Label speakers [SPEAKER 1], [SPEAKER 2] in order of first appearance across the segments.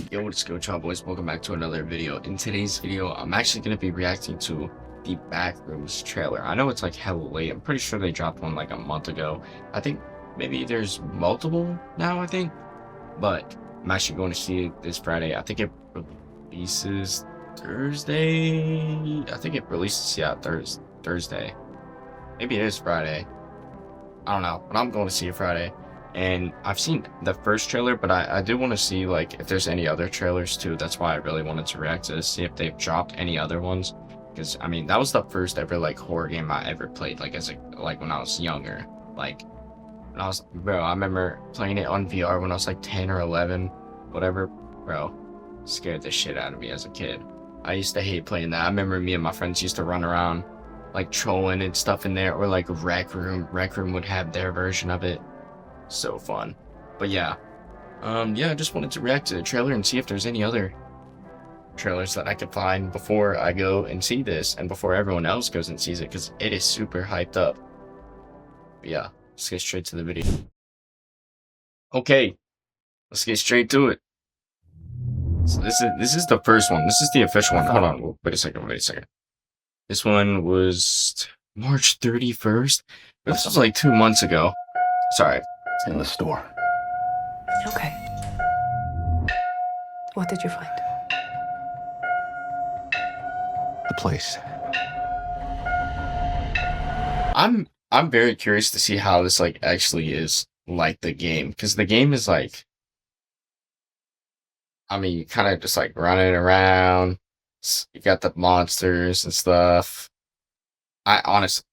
[SPEAKER 1] Yo, what's good, y'all boys? Welcome back to another video. In today's video, I'm actually going to be reacting to the Backrooms trailer. I know it's like hella late. I'm pretty sure they dropped one like a month ago. I think maybe there's multiple now, I think. But I'm actually going to see it this Friday. I think it releases Thursday. I think it releases, yeah, Thursday. Maybe it is Friday. I don't know, but I'm going to see it Friday. And I've seen the first trailer, but I do want to see like if there's any other trailers too. That's why I really wanted to react to this, see if they've dropped any other ones. Because I mean, that was the first ever like horror game I ever played, like as a when I was younger. Like when I was, bro, I remember playing it on VR when I was like 10 or 11, whatever. Bro, scared the shit out of me as a kid. I used to hate playing that. I remember me and my friends used to run around like trolling and stuff in there, or like Rec Room. Rec Room would have their version of it. So fun. But yeah, I just wanted to react to the trailer and see if there's any other trailers that I could find before I go and see this and before everyone else goes and sees it, because it is super hyped up. But yeah, let's get straight to the video. Okay, let's get straight to it. So this is the first one. This is the official one. Hold on, wait a second. This one was March 31st. This was like 2 months ago. Sorry.
[SPEAKER 2] In the store.
[SPEAKER 3] Okay. What did you find?
[SPEAKER 2] The place.
[SPEAKER 1] I'm very curious to see how this like actually is like the game, because the game is like, I mean, you kind of just like running around. You got the monsters and stuff. I honestly,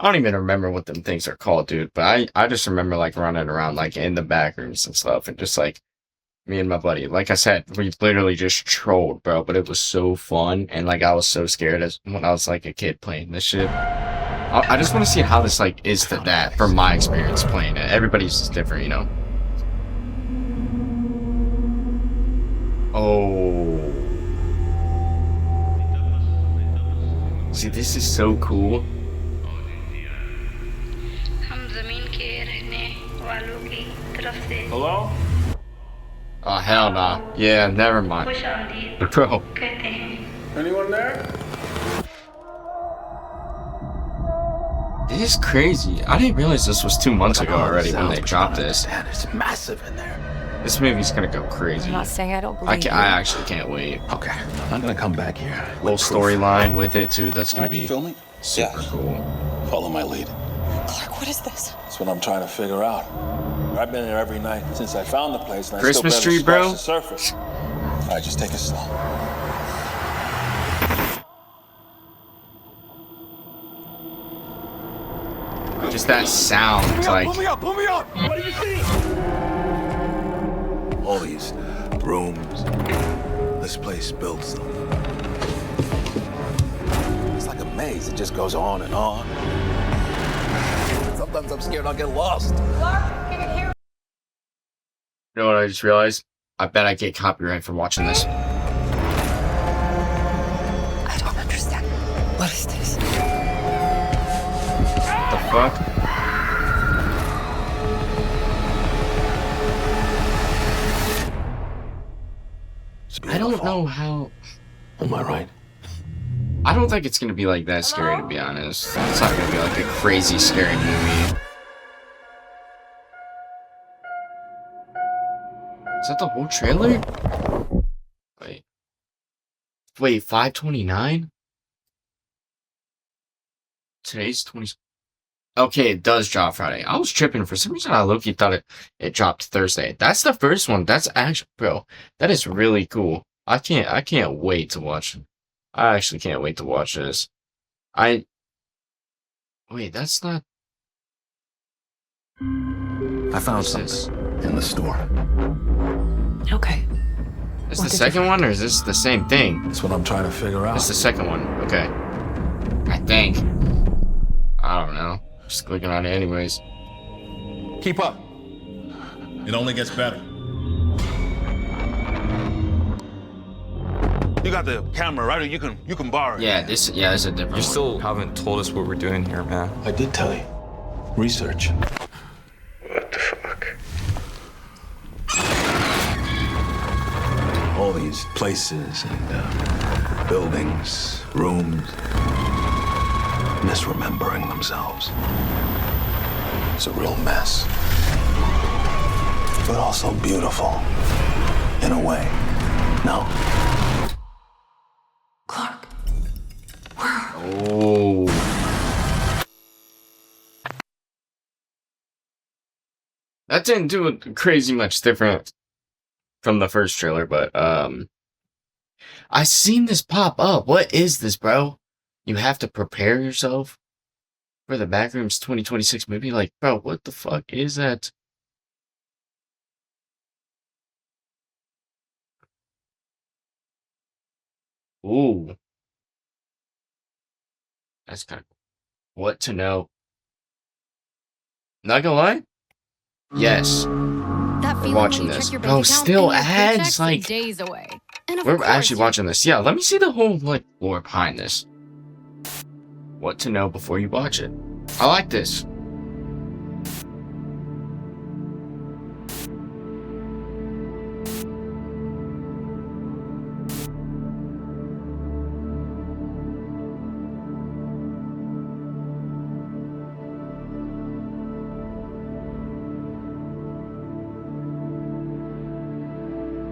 [SPEAKER 1] I don't even remember what them things are called, dude. But I just remember like running around like in the back rooms and stuff, and just like me and my buddy. Like I said, we literally just trolled, bro. But it was so fun, and like I was so scared as when I was like a kid playing this shit. I just want to see how this like is to that from my experience playing it. Everybody's just different, you know. Oh, see, this is so cool.
[SPEAKER 2] Hello?
[SPEAKER 1] Oh, hell nah. Yeah, never mind. Bro.
[SPEAKER 2] Anyone there?
[SPEAKER 1] This is crazy. I didn't realize this was 2 months ago already when they dropped this.
[SPEAKER 2] It's massive in there.
[SPEAKER 1] This movie's gonna go crazy.
[SPEAKER 3] I'm not saying I don't believe
[SPEAKER 1] I actually can't wait.
[SPEAKER 2] Okay, I'm gonna come back here.
[SPEAKER 1] Whole storyline with it too. That's gonna be
[SPEAKER 4] filming?
[SPEAKER 1] super cool.
[SPEAKER 4] Follow my lead.
[SPEAKER 5] Clark, what is this?
[SPEAKER 4] That's what I'm trying to figure out. I've been there every night since I found the place, and
[SPEAKER 1] Christmas
[SPEAKER 4] I still
[SPEAKER 1] tree,
[SPEAKER 4] barely
[SPEAKER 1] bro.
[SPEAKER 4] scratched the surface. All right, just take it slow.
[SPEAKER 1] Just that sound, like.
[SPEAKER 2] Pull me up! What do you see? All these rooms. This place builds them.
[SPEAKER 4] It's like a maze. It just goes on and on. Sometimes I'm scared I'll get lost.
[SPEAKER 1] You know what I just realized? I bet I get copyright for watching this.
[SPEAKER 3] I don't understand. What is this?
[SPEAKER 1] The fuck? I don't know how.
[SPEAKER 2] Am I right?
[SPEAKER 1] I don't think it's gonna be like that scary, to be honest. It's not gonna be like a crazy scary movie. Is that the whole trailer? Wait, 5/29? Today's 20. Okay, it does drop Friday. I was tripping for some reason. I low-key thought it dropped Thursday. That's the first one. That's actually, bro, that is really cool. I can't wait to watch it. I actually can't wait to watch this. Wait, that's not.
[SPEAKER 2] I found something in the store.
[SPEAKER 3] Okay.
[SPEAKER 1] Is
[SPEAKER 3] What
[SPEAKER 1] the
[SPEAKER 3] did
[SPEAKER 1] second one, or is this the same thing?
[SPEAKER 2] That's what I'm trying to figure out.
[SPEAKER 1] It's the second one. Okay. I think. I don't know. Just clicking on it anyways.
[SPEAKER 6] Keep up. It only gets better.
[SPEAKER 7] You got the camera, right? Or you can borrow it.
[SPEAKER 1] Yeah, this is a different
[SPEAKER 8] You
[SPEAKER 1] one.
[SPEAKER 8] still haven't told us what we're doing here, man.
[SPEAKER 2] I did tell you. Research.
[SPEAKER 7] What the fuck?
[SPEAKER 2] all these places and buildings, rooms, misremembering themselves. It's a real mess. But also beautiful, in a way. No?
[SPEAKER 3] Clark.
[SPEAKER 1] Oh. That didn't do crazy much different from the first trailer, but I seen this pop up. What is this, bro? You have to prepare yourself for the Backrooms 2026 movie. Like, bro, what the fuck is that? Ooh. That's kind of what to know. Not gonna lie. Yes.
[SPEAKER 5] That
[SPEAKER 1] We're
[SPEAKER 5] feeling
[SPEAKER 1] watching
[SPEAKER 5] when you
[SPEAKER 1] this.
[SPEAKER 5] check your
[SPEAKER 1] Bro,
[SPEAKER 5] bank account
[SPEAKER 1] still
[SPEAKER 5] and your
[SPEAKER 1] ads,
[SPEAKER 5] paycheck's
[SPEAKER 1] like,
[SPEAKER 5] days away. And of
[SPEAKER 1] we're
[SPEAKER 5] course
[SPEAKER 1] actually
[SPEAKER 5] you-
[SPEAKER 1] watching this. Yeah, let me see the whole, like, lore behind this. What to know before you watch it. I like this.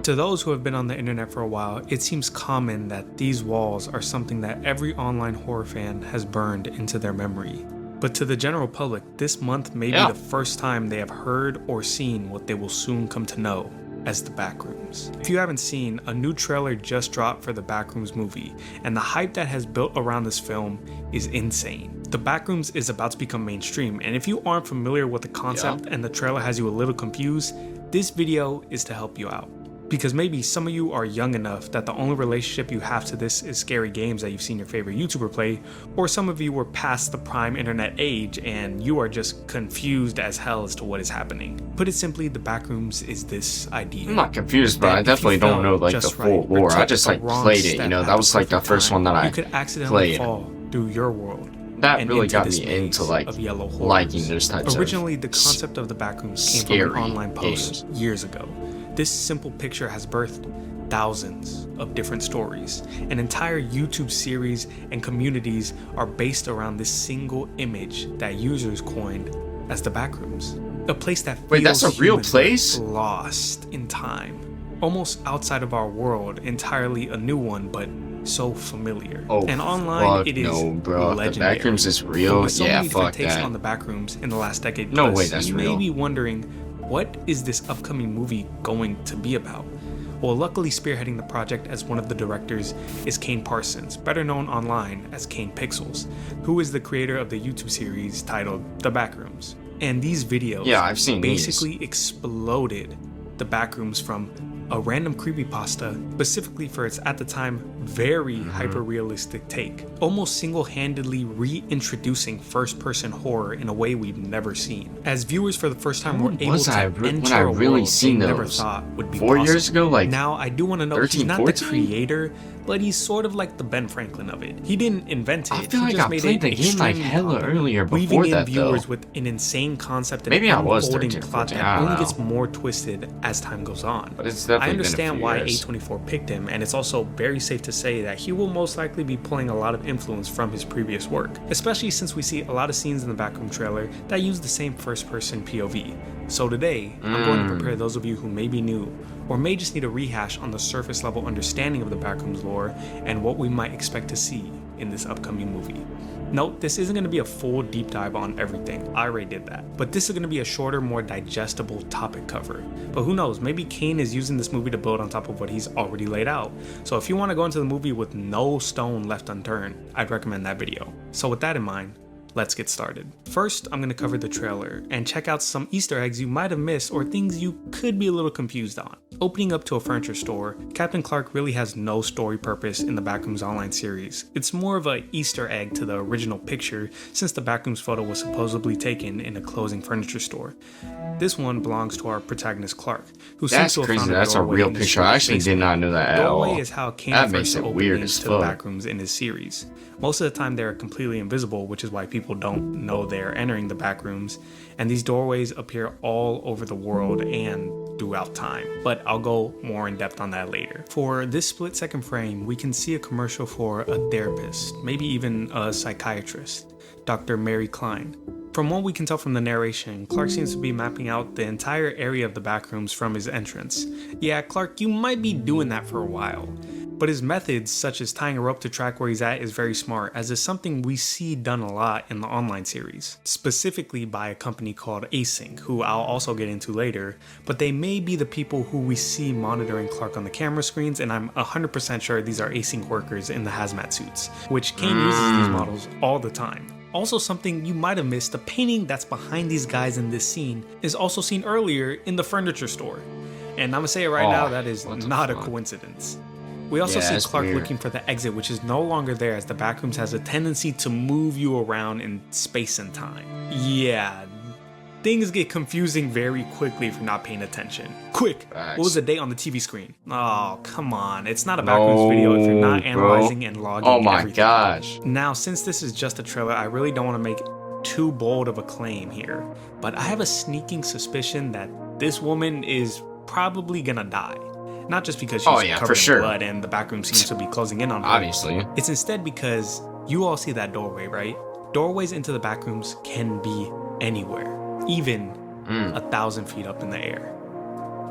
[SPEAKER 9] To those who have been on the internet for a while, it seems common that these walls are something that every online horror fan has burned into their memory. But to the general public, this month may be the first time they have heard or seen what they will soon come to know as the Backrooms. If you haven't seen, a new trailer just dropped for the Backrooms movie, and the hype that has built around this film is insane. The Backrooms is about to become mainstream, and if you aren't familiar with the concept and the trailer has you a little confused, this video is to help you out. Because maybe some of you are young enough that the only relationship you have to this is scary games that you've seen your favorite YouTuber play, or some of you were past the prime internet age and you are just confused as hell as to what is happening. Put it simply, the Backrooms is this idea.
[SPEAKER 1] I'm not confused, but I definitely don't know, like, the full lore. I just, like, played it, you know? That was, like, the first one that I
[SPEAKER 9] you could accidentally
[SPEAKER 1] played.
[SPEAKER 9] fall through your world.
[SPEAKER 1] That
[SPEAKER 9] and
[SPEAKER 1] really
[SPEAKER 9] into
[SPEAKER 1] got
[SPEAKER 9] this
[SPEAKER 1] me
[SPEAKER 9] maze
[SPEAKER 1] into, like,
[SPEAKER 9] of yellow horrors.
[SPEAKER 1] liking those types of
[SPEAKER 9] Originally, the concept of the Backrooms came from
[SPEAKER 1] scary
[SPEAKER 9] an online post
[SPEAKER 1] games.
[SPEAKER 9] years ago. This simple picture has birthed thousands of different stories. An entire YouTube series and communities are based around this single image that users coined as the Backrooms. A place that feels
[SPEAKER 1] Wait, that's a real
[SPEAKER 9] human, but
[SPEAKER 1] place?
[SPEAKER 9] lost in time. Almost outside of our world, entirely a new one, but so familiar.
[SPEAKER 1] Oh,
[SPEAKER 9] and online,
[SPEAKER 1] fuck
[SPEAKER 9] it is
[SPEAKER 1] no, bro. If the
[SPEAKER 9] legendary.
[SPEAKER 1] Backrooms is
[SPEAKER 9] But
[SPEAKER 1] real,
[SPEAKER 9] with so
[SPEAKER 1] yeah,
[SPEAKER 9] many different
[SPEAKER 1] fuck
[SPEAKER 9] takes
[SPEAKER 1] that.
[SPEAKER 9] on the Backrooms in the last decade,
[SPEAKER 1] No
[SPEAKER 9] plus,
[SPEAKER 1] way that's
[SPEAKER 9] you
[SPEAKER 1] real.
[SPEAKER 9] may be wondering, what is this upcoming movie going to be about? Well, luckily spearheading the project as one of the directors is Kane Parsons, better known online as Kane Pixels, who is the creator of the YouTube series titled The Backrooms. And these videos
[SPEAKER 1] I've seen
[SPEAKER 9] basically exploded the Backrooms from a random creepypasta, specifically for its at the time very hyper-realistic take, almost single-handedly reintroducing first-person horror in a way we've never seen. As viewers for the first time were able to enter a world they never thought would be
[SPEAKER 1] 4
[SPEAKER 9] possible.
[SPEAKER 1] years ago, like,
[SPEAKER 9] Now, I do want to know,
[SPEAKER 1] 13,
[SPEAKER 9] he's not
[SPEAKER 1] 14?
[SPEAKER 9] the creator, but he's sort of like the Ben Franklin of it. He didn't invent it.
[SPEAKER 1] I feel
[SPEAKER 9] he
[SPEAKER 1] like
[SPEAKER 9] just
[SPEAKER 1] I
[SPEAKER 9] made
[SPEAKER 1] played
[SPEAKER 9] it
[SPEAKER 1] the game, like,
[SPEAKER 9] extremely
[SPEAKER 1] hella
[SPEAKER 9] popular,
[SPEAKER 1] earlier
[SPEAKER 9] weaving
[SPEAKER 1] before
[SPEAKER 9] in
[SPEAKER 1] that,
[SPEAKER 9] viewers
[SPEAKER 1] though.
[SPEAKER 9] with an insane concept and
[SPEAKER 1] Maybe I was
[SPEAKER 9] unfolding
[SPEAKER 1] 13,
[SPEAKER 9] plot
[SPEAKER 1] 14,
[SPEAKER 9] that
[SPEAKER 1] I don't
[SPEAKER 9] only
[SPEAKER 1] know.
[SPEAKER 9] gets more twisted as time goes on.
[SPEAKER 1] But it's definitely
[SPEAKER 9] I
[SPEAKER 1] been a
[SPEAKER 9] understand
[SPEAKER 1] few
[SPEAKER 9] why
[SPEAKER 1] years.
[SPEAKER 9] A24 picked him, and it's also very safe to say that he will most likely be pulling a lot of influence from his previous work, especially since we see a lot of scenes in the Backroom trailer that use the same first-person POV. So today, I'm going to prepare those of you who may be new, or may just need a rehash on the surface level understanding of the Backrooms lore and what we might expect to see in this upcoming movie. Note, this isn't going to be a full deep dive on everything, I already did that, but this is going to be a shorter, more digestible topic cover. But who knows, maybe Kane is using this movie to build on top of what he's already laid out. So if you want to go into the movie with no stone left unturned, I'd recommend that video. So with that in mind, let's get started. First, I'm going to cover the trailer and check out some Easter eggs you might have missed or things you could be a little confused on. Opening up to a furniture store, Captain Clark really has no story purpose in the Backrooms online series. It's more of an Easter egg to the original picture since the Backrooms photo was supposedly taken in a closing furniture store. This one belongs to our protagonist Clark, who seems to have
[SPEAKER 1] crazy.
[SPEAKER 9] found
[SPEAKER 1] That's a
[SPEAKER 9] doorway
[SPEAKER 1] real
[SPEAKER 9] in his
[SPEAKER 1] picture. I actually
[SPEAKER 9] basement.
[SPEAKER 1] did not know that at
[SPEAKER 9] Doorway
[SPEAKER 1] all.
[SPEAKER 9] is how Kane
[SPEAKER 1] That
[SPEAKER 9] refers
[SPEAKER 1] makes
[SPEAKER 9] to
[SPEAKER 1] it
[SPEAKER 9] opening
[SPEAKER 1] weird
[SPEAKER 9] into
[SPEAKER 1] as
[SPEAKER 9] the
[SPEAKER 1] fuck.
[SPEAKER 9] Backrooms in his series. Most of the time they're completely invisible, which is why people don't know they're entering the Backrooms, and these doorways appear all over the world and throughout time, but I'll go more in depth on that later. For this split-second frame, we can see a commercial for a therapist, maybe even a psychiatrist, Dr. Mary Klein. From what we can tell from the narration, Clark seems to be mapping out the entire area of the backrooms from his entrance. Yeah, Clark, you might be doing that for a while, but his methods, such as tying a rope to track where he's at, is very smart, as is something we see done a lot in the online series, specifically by a company called Async, who I'll also get into later, but they may be the people who we see monitoring Clark on the camera screens, and I'm 100% sure these are Async workers in the hazmat suits, which Kane uses these models all the time. Also, something you might have missed, the painting that's behind these guys in this scene is also seen earlier in the furniture store. And I'm gonna say it right now, that is not a coincidence. We also see Clark looking for the exit, which is no longer there, as the Backrooms has a tendency to move you around in space and time. Yeah, things get confusing very quickly if you're not paying attention. Quick, what was the date on the TV screen? Oh, come on, it's not a Backrooms video if you're not analyzing and logging everything.
[SPEAKER 1] Oh my gosh.
[SPEAKER 9] Now, since this is just a trailer, I really don't want to make too bold of a claim here, but I have a sneaking suspicion that this woman is probably gonna die. Not just because she's covered in blood and the backroom seems to be closing in on her.
[SPEAKER 1] Obviously.
[SPEAKER 9] It's instead because you all see that doorway, right? Doorways into the backrooms can be anywhere, even 1,000 feet up in the air.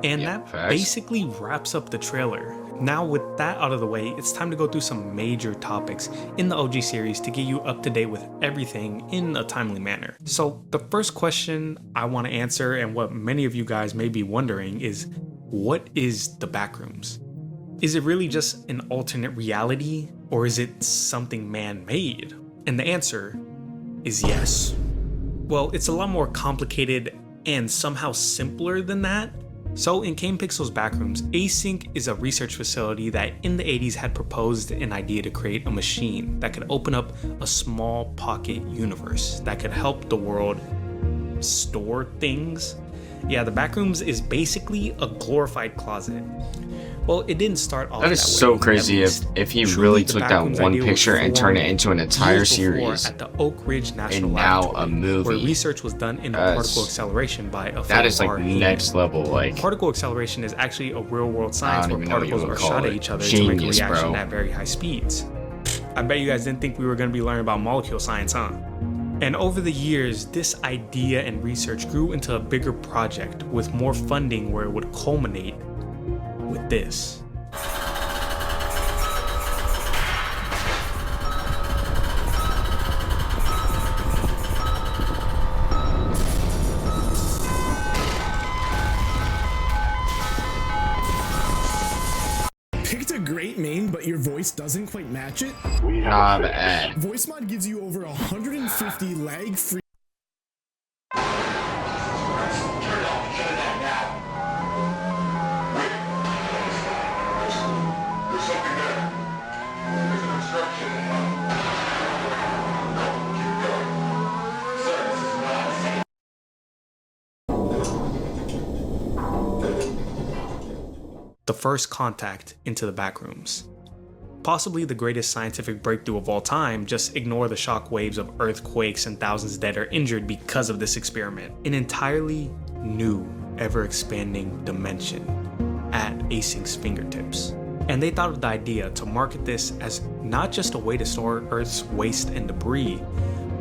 [SPEAKER 9] And that basically wraps up the trailer. Now with that out of the way, it's time to go through some major topics in the OG series to get you up to date with everything in a timely manner. So the first question I want to answer, and what many of you guys may be wondering, is what is the Backrooms? Is it really just an alternate reality, or is it something man-made? And the answer is yes. Well, it's a lot more complicated and somehow simpler than that. So in Kane Pixel's Backrooms, Async is a research facility that in the 80s had proposed an idea to create a machine that could open up a small pocket universe that could help the world store things. Yeah, the Backrooms is basically a glorified closet. Well, it didn't start off that way.
[SPEAKER 1] That is so crazy if he really took that one picture and turned it into an entire series.
[SPEAKER 9] At the Oak Ridge National
[SPEAKER 1] and now
[SPEAKER 9] Laboratory,
[SPEAKER 1] a movie.
[SPEAKER 9] Where research was done in particle acceleration by a
[SPEAKER 1] that is like next level. Like
[SPEAKER 9] particle acceleration is actually a real world science where particles are shot at each other to make a reaction at very high speeds. I bet you guys didn't think we were going to be learning about molecule science, huh? And over the years, this idea and research grew into a bigger project with more funding where it would culminate with this.
[SPEAKER 10] Picked a great main, but your voice doesn't quite match it?
[SPEAKER 1] Not bad.
[SPEAKER 10] Voice mod gives you over 150 lag-free.
[SPEAKER 9] The first contact into the Backrooms. Possibly the greatest scientific breakthrough of all time, just ignore the shock waves of earthquakes and thousands dead or injured because of this experiment. An entirely new, ever-expanding dimension at Async's fingertips. And they thought of the idea to market this as not just a way to store Earth's waste and debris,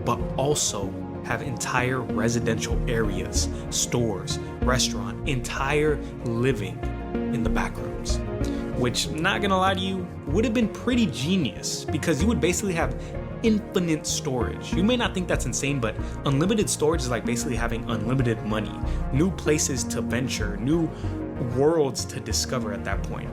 [SPEAKER 9] but also have entire residential areas, stores, restaurant, entire living in the Backrooms, which, not gonna lie to you, would have been pretty genius because you would basically have infinite storage. You may not think that's insane, but unlimited storage is like basically having unlimited money, new places to venture, new worlds to discover at that point.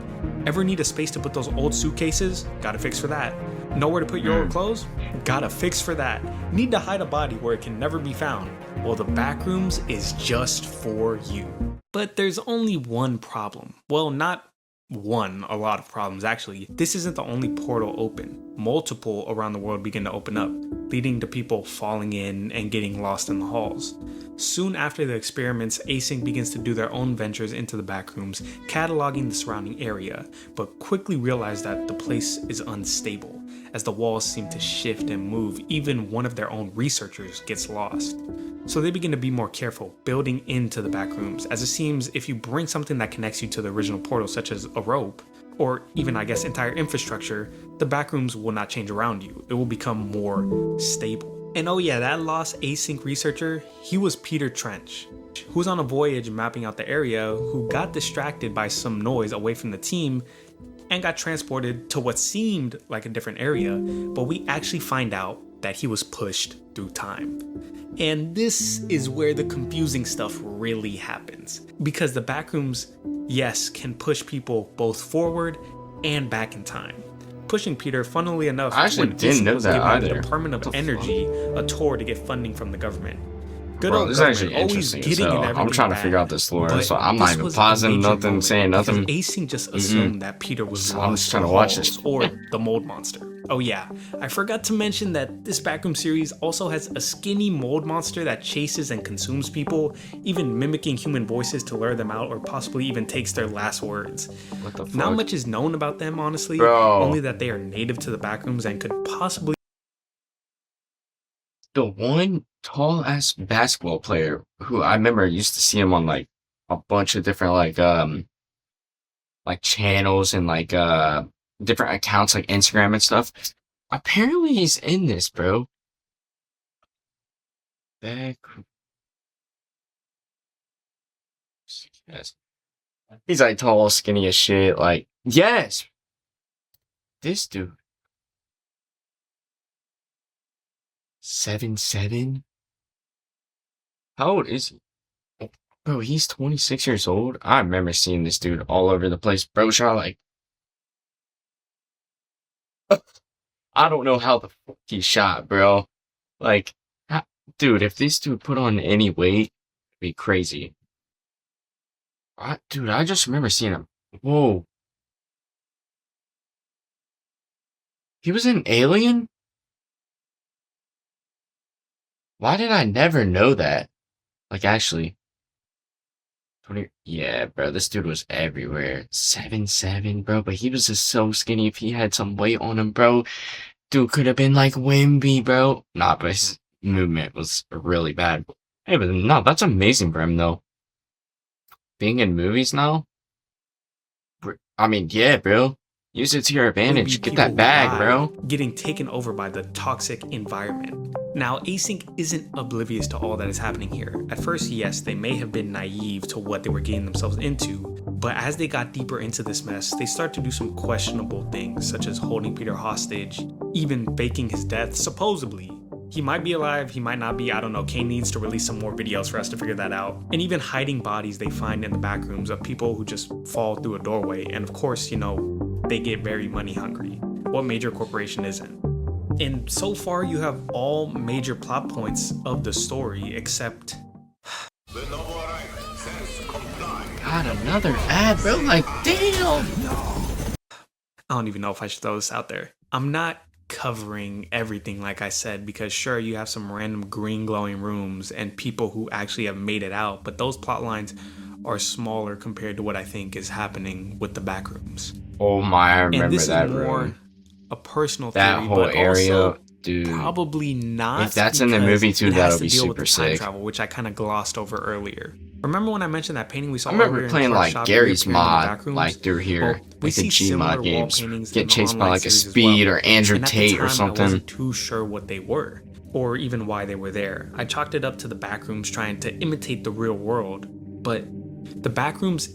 [SPEAKER 9] Ever need a space to put those old suitcases? Gotta fix for that. Nowhere to put your old clothes? Gotta fix for that. Need to hide a body where it can never be found? Well, the Backrooms is just for you. But there's only one problem. Well, not one, a lot of problems actually. This isn't the only portal open. multiple around the world begin to open up, leading to people falling in and getting lost in the halls. Soon after the experiments, Async begins to do their own ventures into the backrooms, cataloging the surrounding area, but quickly realize that the place is unstable, as the walls seem to shift and move. Even one of their own researchers gets lost. So they begin to be more careful, building into the backrooms, as it seems if you bring something that connects you to the original portal, such as a rope, or even I guess entire infrastructure, the backrooms will not change around you. It will become more stable. And oh yeah, that lost async researcher, he was Peter Trench, who was on a voyage mapping out the area, who got distracted by some noise away from the team and got transported to what seemed like a different area, but we actually find out that he was pushed through time. And this is where the confusing stuff really happens, because the backrooms, yes, can push people both forward and back in time. Pushing Peter, funnily enough,
[SPEAKER 1] I actually didn't know that either.
[SPEAKER 9] The Department of Energy a tour to get funding from the government. Good
[SPEAKER 1] Bro,
[SPEAKER 9] old
[SPEAKER 1] this is actually
[SPEAKER 9] government,
[SPEAKER 1] interesting.
[SPEAKER 9] always getting
[SPEAKER 1] So
[SPEAKER 9] in
[SPEAKER 1] I'm
[SPEAKER 9] everything
[SPEAKER 1] trying to
[SPEAKER 9] back.
[SPEAKER 1] figure out this lore,
[SPEAKER 9] But
[SPEAKER 1] so I'm not
[SPEAKER 9] this
[SPEAKER 1] even
[SPEAKER 9] was a
[SPEAKER 1] pausing
[SPEAKER 9] major
[SPEAKER 1] nothing,
[SPEAKER 9] moment,
[SPEAKER 1] saying nothing.
[SPEAKER 9] because Async just assumed that Peter was
[SPEAKER 1] So I'm
[SPEAKER 9] lost
[SPEAKER 1] just trying
[SPEAKER 9] in
[SPEAKER 1] to watch
[SPEAKER 9] halls,
[SPEAKER 1] this.
[SPEAKER 9] or the mold monster. Oh yeah, I forgot to mention that this Backroom series also has a skinny mold monster that chases and consumes people, even mimicking human voices to lure them out, or possibly even takes their last words.
[SPEAKER 1] What the fuck?
[SPEAKER 9] Not much is known about them, honestly.
[SPEAKER 1] Bro.
[SPEAKER 9] Only that they are native to the Backrooms and could possibly
[SPEAKER 1] The one tall ass basketball player who I remember used to see him on like a bunch of different like channels and like different accounts like Instagram and stuff. Apparently he's in this, bro. Back. Yes. He's like tall, skinny as shit. Like, yes. This dude. 7'7"? How old is he? Bro, he's 26 years old. I remember seeing this dude all over the place. Bro, shot like... I don't know how the fuck he shot, bro. Like, dude, if this dude put on any weight, it'd be crazy. Dude, I just remember seeing him. Whoa. He was in Alien? Why did I never know that? Like, actually. 20, yeah, bro, this dude was everywhere. 7'7", bro, but he was just so skinny. If he had some weight on him, bro, dude could have been like Wimby, bro. Nah, but his movement was really bad. Hey, but no, that's amazing for him, though. Being in movies now? I mean, yeah, bro. Use it to your advantage. Get that bag, bro.
[SPEAKER 9] Getting taken over by the toxic environment. Now, Async isn't oblivious to all that is happening here. At first, yes, they may have been naive to what they were getting themselves into, but as they got deeper into this mess, they start to do some questionable things, such as holding Peter hostage, even faking his death, supposedly. He might be alive, he might not be, I don't know. Kane needs to release some more videos for us to figure that out. And even hiding bodies they find in the back rooms of people who just fall through a doorway. And of course, you know, they get very money hungry. What major corporation isn't? And so far, you have all major plot points of the story, except...
[SPEAKER 1] God, another ad, bro. Like, damn.
[SPEAKER 9] I don't even know if I should throw this out there. I'm not covering everything, like I said, because sure, you have some random green glowing rooms and people who actually have made it out, but those plot lines are smaller compared to what I think is happening with the Backrooms.
[SPEAKER 1] Oh my, I remember
[SPEAKER 9] and this
[SPEAKER 1] that
[SPEAKER 9] is more
[SPEAKER 1] room.
[SPEAKER 9] A personal
[SPEAKER 1] That
[SPEAKER 9] theory,
[SPEAKER 1] whole
[SPEAKER 9] but
[SPEAKER 1] area,
[SPEAKER 9] also
[SPEAKER 1] dude.
[SPEAKER 9] Probably not.
[SPEAKER 1] If that's in the
[SPEAKER 9] because
[SPEAKER 1] movie too,
[SPEAKER 9] it has
[SPEAKER 1] that'll
[SPEAKER 9] to
[SPEAKER 1] be
[SPEAKER 9] deal with
[SPEAKER 1] super
[SPEAKER 9] the time
[SPEAKER 1] sick.
[SPEAKER 9] travel, which I kind of glossed over earlier. Remember when I mentioned that painting we saw
[SPEAKER 1] I remember
[SPEAKER 9] earlier in
[SPEAKER 1] playing
[SPEAKER 9] Clark's
[SPEAKER 1] like
[SPEAKER 9] shop
[SPEAKER 1] Gary's
[SPEAKER 9] reappearing in the
[SPEAKER 1] mod,
[SPEAKER 9] Backrooms?
[SPEAKER 1] like through here,
[SPEAKER 9] Well, we
[SPEAKER 1] like the
[SPEAKER 9] see
[SPEAKER 1] G
[SPEAKER 9] similar
[SPEAKER 1] mod
[SPEAKER 9] wall
[SPEAKER 1] games.
[SPEAKER 9] paintings
[SPEAKER 1] Get
[SPEAKER 9] in the
[SPEAKER 1] chased by
[SPEAKER 9] online
[SPEAKER 1] like a
[SPEAKER 9] series as
[SPEAKER 1] Speed
[SPEAKER 9] well.
[SPEAKER 1] or Andrew
[SPEAKER 9] And at the
[SPEAKER 1] Tate or
[SPEAKER 9] time, I
[SPEAKER 1] something.
[SPEAKER 9] wasn't too sure what they were, or even why they were there. I chalked it up to the Backrooms trying to imitate the real world, but the Backrooms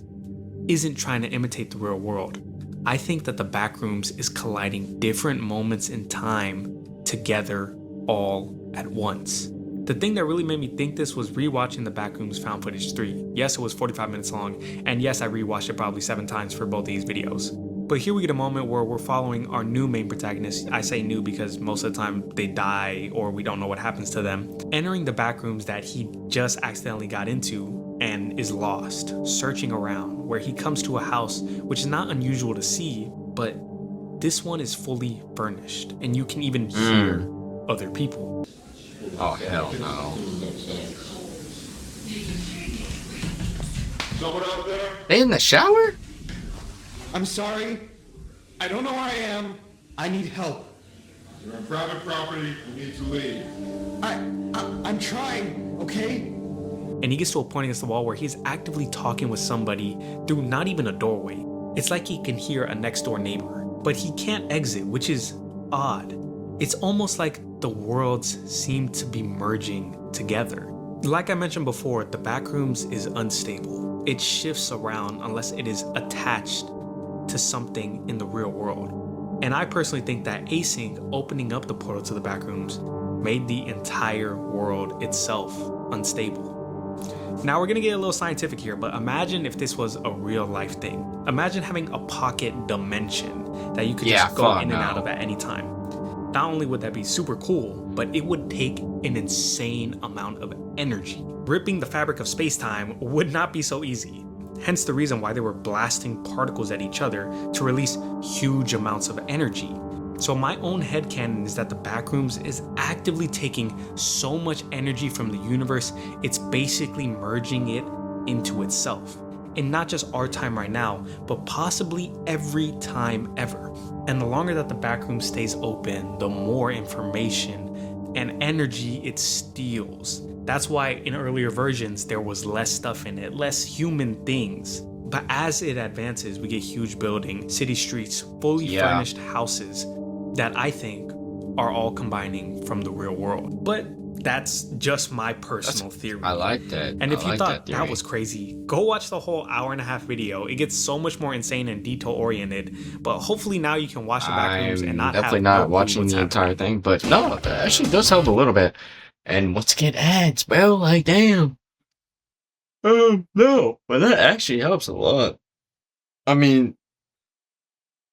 [SPEAKER 9] isn't trying to imitate the real world. I think that the Backrooms is colliding different moments in time together all at once. The thing that really made me think this was rewatching the Backrooms Found Footage 3. Yes, it was 45 minutes long, and yes, I rewatched it probably 7 times for both of these videos. But here we get a moment where we're following our new main protagonist. I say new because most of the time they die or we don't know what happens to them. Entering the Backrooms that he just accidentally got into and is lost, searching around, where he comes to a house which is not unusual to see, but this one is fully furnished, and you can even hear other people.
[SPEAKER 1] Oh, hell no.
[SPEAKER 6] Someone out there?
[SPEAKER 1] They in the shower?
[SPEAKER 10] I'm sorry. I don't know where I am. I need help.
[SPEAKER 6] You're on private property. You need to leave.
[SPEAKER 10] I'm trying, okay?
[SPEAKER 9] And he gets to a point against the wall where he's actively talking with somebody through not even a doorway. It's like he can hear a next door neighbor, but he can't exit, which is odd. It's almost like the worlds seem to be merging together. Like I mentioned before, the Backrooms is unstable. It shifts around unless it is attached to something in the real world. And I personally think that Async opening up the portal to the Backrooms made the entire world itself unstable. Now we're gonna get a little scientific here, but imagine if this was a real life thing. Imagine having a pocket dimension that you could just go in and out of at any time. Not only would that be super cool, but it would take an insane amount of energy. Ripping the fabric of space-time would not be so easy. Hence the reason why they were blasting particles at each other to release huge amounts of energy. So my own headcanon is that the Backrooms is actively taking so much energy from the universe, it's basically merging it into itself. And not just our time right now, but possibly every time ever. And the longer that the Backroom stays open, the more information and energy it steals. That's why in earlier versions, there was less stuff in it, less human things. But as it advances, we get huge buildings, city streets, fully furnished houses that I think are all combining from the real world. But that's just my personal theory.
[SPEAKER 1] I like that.
[SPEAKER 9] And if you thought that was crazy, go watch the whole hour-and-a-half video. It gets so much more insane and detail-oriented. But hopefully now you can watch the Backrooms and not
[SPEAKER 1] definitely not watching the entire thing. But no, that actually does help a little bit. And once again, ads, bro, like damn. No, but that actually helps a lot. I mean,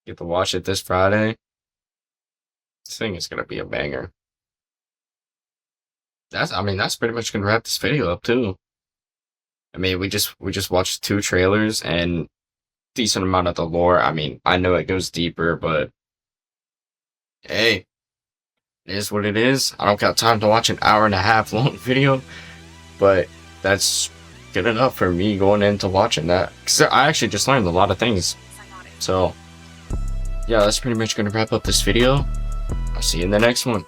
[SPEAKER 1] get to watch it this Friday. This thing is gonna be a banger. That's pretty much gonna wrap this video up too. I mean, we just watched 2 trailers and decent amount of the lore. I mean, I know it goes deeper, but hey, it is what it is. I don't got time to watch an hour-and-a-half long video, but that's good enough for me going into watching that. Cause I actually just learned a lot of things. So yeah, that's pretty much gonna wrap up this video. I'll see you in the next one.